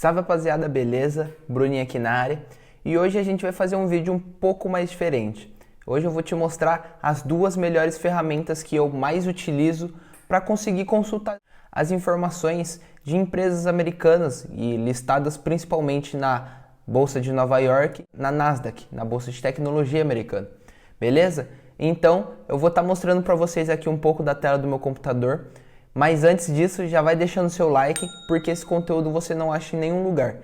Salve rapaziada, beleza? Bruninho aqui na área e hoje a gente vai fazer um vídeo um pouco mais diferente. Hoje eu vou te mostrar as duas melhores ferramentas que eu mais utilizo para conseguir consultar as informações de empresas americanas e listadas principalmente na Bolsa de Nova York, na Nasdaq, na Bolsa de Tecnologia americana. Beleza? Então eu vou estar mostrando para vocês aqui um pouco da tela do meu computador. Mas antes disso, já vai deixando seu like, porque esse conteúdo você não acha em nenhum lugar.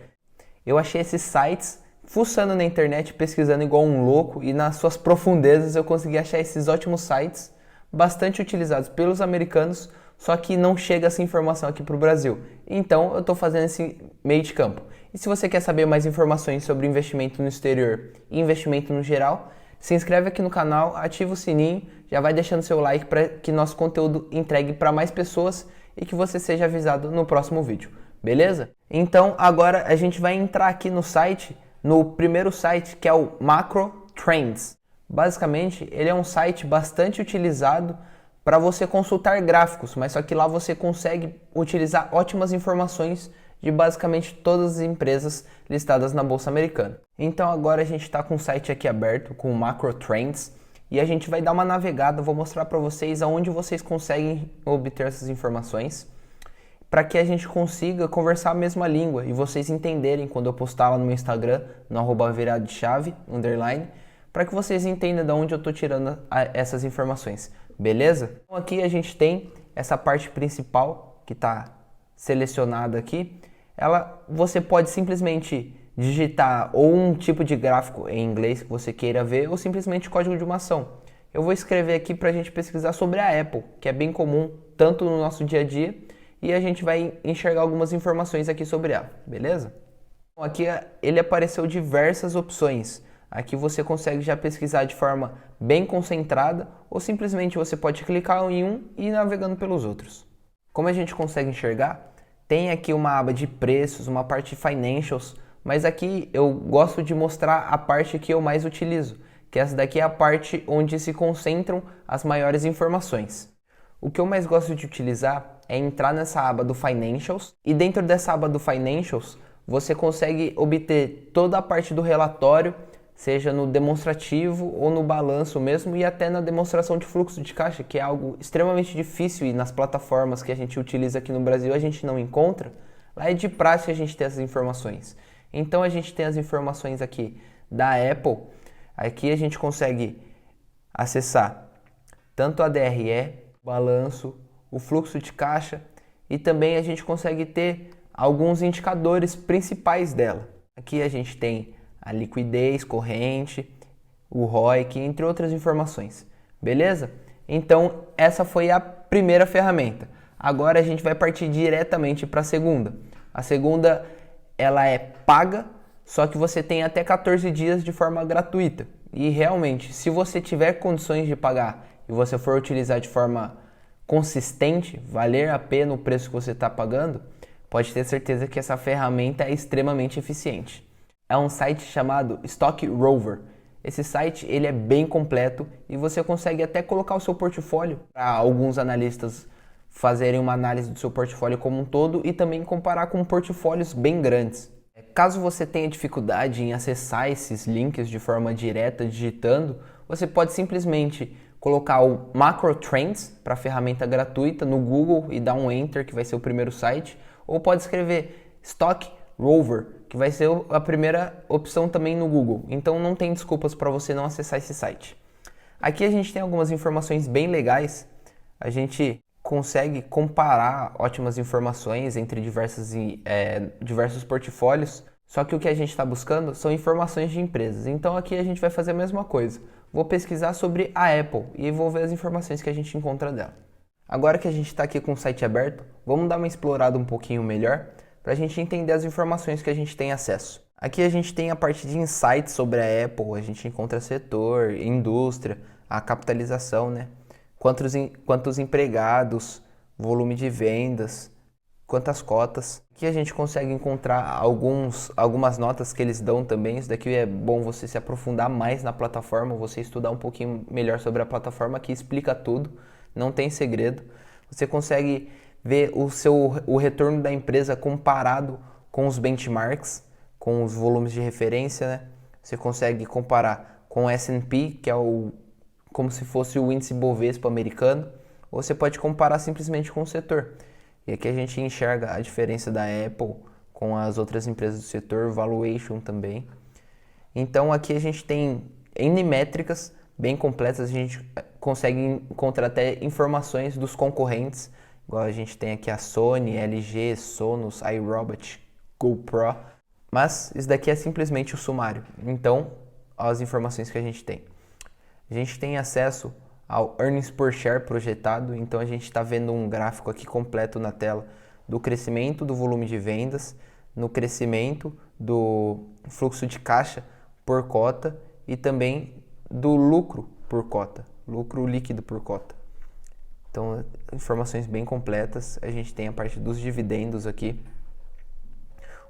Eu achei esses sites fuçando na internet, pesquisando igual um louco, e nas suas profundezas eu consegui achar esses ótimos sites, bastante utilizados pelos americanos, só que não chega essa informação aqui para o Brasil. Então eu estou fazendo esse meio de campo. E se você quer saber mais informações sobre investimento no exterior e investimento no geral, se inscreve aqui no canal, ativa o sininho, já vai deixando seu like para que nosso conteúdo entregue para mais pessoas e que você seja avisado no próximo vídeo, beleza? Então agora a gente vai entrar aqui no site, no primeiro site, que é o Macro Trends. Basicamente ele é um site bastante utilizado para você consultar gráficos, mas só que lá você consegue utilizar ótimas informações de basicamente todas as empresas listadas na Bolsa Americana. Então agora a gente está com o site aqui aberto, com o Macro Trends, e a gente vai dar uma navegada, vou mostrar para vocês aonde vocês conseguem obter essas informações, para que a gente consiga conversar a mesma língua e vocês entenderem quando eu postar lá no meu Instagram, no @viradochave_, para que vocês entendam de onde eu estou tirando essas informações, beleza? Então aqui a gente tem essa parte principal que está selecionada aqui. Você pode simplesmente digitar ou um tipo de gráfico em inglês que você queira ver ou simplesmente código de uma ação. Eu vou escrever aqui para a gente pesquisar sobre a Apple, que é bem comum tanto no nosso dia a dia, e a gente vai enxergar algumas informações aqui sobre ela, beleza? Então, aqui ele apareceu diversas opções. Aqui você consegue já pesquisar de forma bem concentrada ou simplesmente você pode clicar em um e ir navegando pelos outros. Como a gente consegue enxergar, tem aqui uma aba de preços, uma parte de financials, mas aqui eu gosto de mostrar a parte que eu mais utilizo, que essa daqui é a parte onde se concentram as maiores informações. O que eu mais gosto de utilizar é entrar nessa aba do financials, e dentro dessa aba do financials você consegue obter toda a parte do relatório, seja no demonstrativo ou no balanço mesmo, e até na demonstração de fluxo de caixa, que é algo extremamente difícil e nas plataformas que a gente utiliza aqui no Brasil a gente não encontra. Lá é de praxe a gente ter essas informações. Então a gente tem as informações aqui da Apple. Aqui a gente consegue acessar tanto a DRE, o balanço, o fluxo de caixa, e também a gente consegue ter alguns indicadores principais dela. Aqui a gente tem a liquidez corrente, o ROIC, entre outras informações, beleza? Então essa foi a primeira ferramenta. Agora a gente vai partir diretamente para a segunda. A segunda, ela é paga, só que você tem até 14 dias de forma gratuita. E realmente, se você tiver condições de pagar e você for utilizar de forma consistente, valer a pena o preço que você está pagando, pode ter certeza que essa ferramenta é extremamente eficiente. É um site chamado Stock Rover. Esse site ele é bem completo e você consegue até colocar o seu portfólio para alguns analistas fazerem uma análise do seu portfólio como um todo e também comparar com portfólios bem grandes. Caso você tenha dificuldade em acessar esses links de forma direta digitando, você pode simplesmente colocar o Macro Trends para a ferramenta gratuita no Google e dar um Enter, que vai ser o primeiro site, ou pode escrever Stock Rover, que vai ser a primeira opção também no Google. Então não tem desculpas para você não acessar esse site. Aqui a gente tem algumas informações bem legais. A gente consegue comparar ótimas informações entre diversos portfólios, só que o que a gente está buscando são informações de empresas. Então aqui a gente vai fazer a mesma coisa. Vou pesquisar sobre a Apple e vou ver as informações que a gente encontra dela. Agora que a gente está aqui com o site aberto, vamos dar uma explorada um pouquinho melhor para a gente entender as informações que a gente tem acesso. Aqui a gente tem a parte de insights sobre a Apple, a gente encontra setor, indústria, a capitalização, né? Quantos empregados, volume de vendas, quantas cotas. Aqui a gente consegue encontrar algumas notas que eles dão também. Isso daqui é bom você se aprofundar mais na plataforma, você estudar um pouquinho melhor sobre a plataforma, que explica tudo, não tem segredo. Você consegue ver o retorno da empresa comparado com com os benchmarks, com os volumes de referência, né? Você consegue comparar com o S&P, que é como se fosse o índice Bovespa americano, ou você pode comparar simplesmente com o setor. E aqui a gente enxerga a diferença da Apple com as outras empresas do setor, valuation também. Então aqui a gente tem N métricas bem completas, a gente consegue encontrar até informações dos concorrentes, igual a gente tem aqui a Sony, LG, Sonos, iRobot, GoPro, mas isso daqui é simplesmente o sumário. Então, as informações que a gente tem. A gente tem acesso ao earnings per share projetado, então a gente está vendo um gráfico aqui completo na tela do crescimento do volume de vendas, no crescimento do fluxo de caixa por cota e também do lucro por cota, lucro líquido por cota. Então, informações bem completas. A gente tem a parte dos dividendos aqui,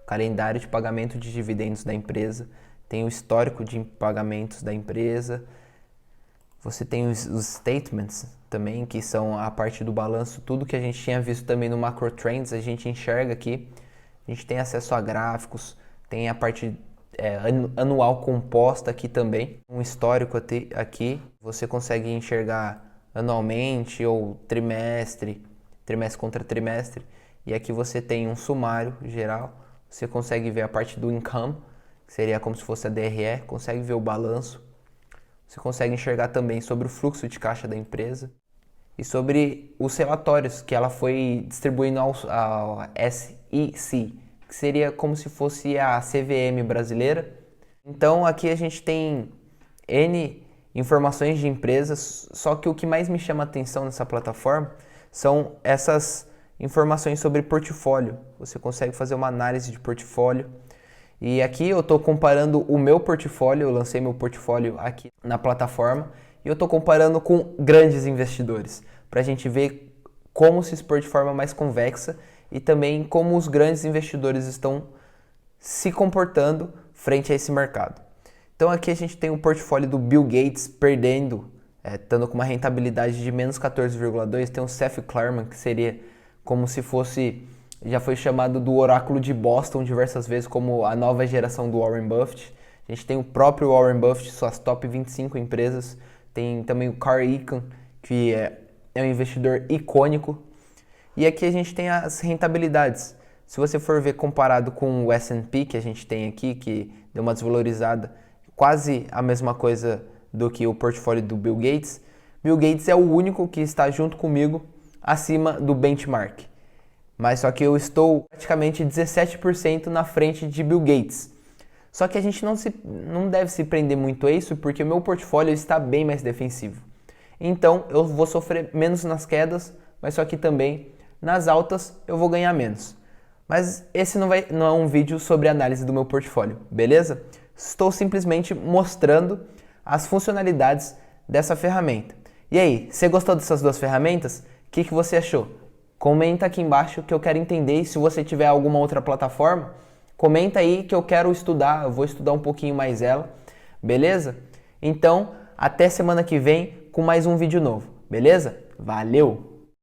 o calendário de pagamento de dividendos da empresa, tem o histórico de pagamentos da empresa, você tem os statements também, que são a parte do balanço, tudo que a gente tinha visto também no Macro Trends, a gente enxerga aqui, a gente tem acesso a gráficos, tem a parte anual composta aqui também, um histórico aqui, você consegue enxergar anualmente ou trimestre contra trimestre, e aqui você tem um sumário geral, você consegue ver a parte do income, que seria como se fosse a DRE, consegue ver o balanço, você consegue enxergar também sobre o fluxo de caixa da empresa e sobre os relatórios que ela foi distribuindo ao SEC, que seria como se fosse a CVM brasileira. Então aqui a gente tem N informações de empresas, só que o que mais me chama a atenção nessa plataforma são essas informações sobre portfólio. Você consegue fazer uma análise de portfólio. E aqui eu estou comparando o meu portfólio, eu lancei meu portfólio aqui na plataforma, e eu estou comparando com grandes investidores, para a gente ver como se expor de forma mais convexa e também como os grandes investidores estão se comportando frente a esse mercado. Então aqui a gente tem o portfólio do Bill Gates perdendo, estando com uma rentabilidade de menos 14,2%, tem o Seth Klarman, que seria como se fosse, já foi chamado do oráculo de Boston diversas vezes como a nova geração do Warren Buffett. A gente tem o próprio Warren Buffett, suas top 25 empresas, tem também o Carl Icahn, que é um investidor icônico. E aqui a gente tem as rentabilidades. Se você for ver comparado com o S&P que a gente tem aqui, que deu uma desvalorizada, quase a mesma coisa do que o portfólio do Bill Gates. Bill Gates é o único que está junto comigo acima do benchmark. Mas só que eu estou praticamente 17% na frente de Bill Gates. Só que a gente não deve se prender muito a isso, porque o meu portfólio está bem mais defensivo. Então eu vou sofrer menos nas quedas, mas só que também nas altas eu vou ganhar menos. Mas esse não é um vídeo sobre análise do meu portfólio, beleza? Estou simplesmente mostrando as funcionalidades dessa ferramenta. E aí, você gostou dessas duas ferramentas? O que você achou? Comenta aqui embaixo que eu quero entender, e se você tiver alguma outra plataforma, comenta aí que eu quero estudar, eu vou estudar um pouquinho mais ela, beleza? Então, até semana que vem com mais um vídeo novo, beleza? Valeu!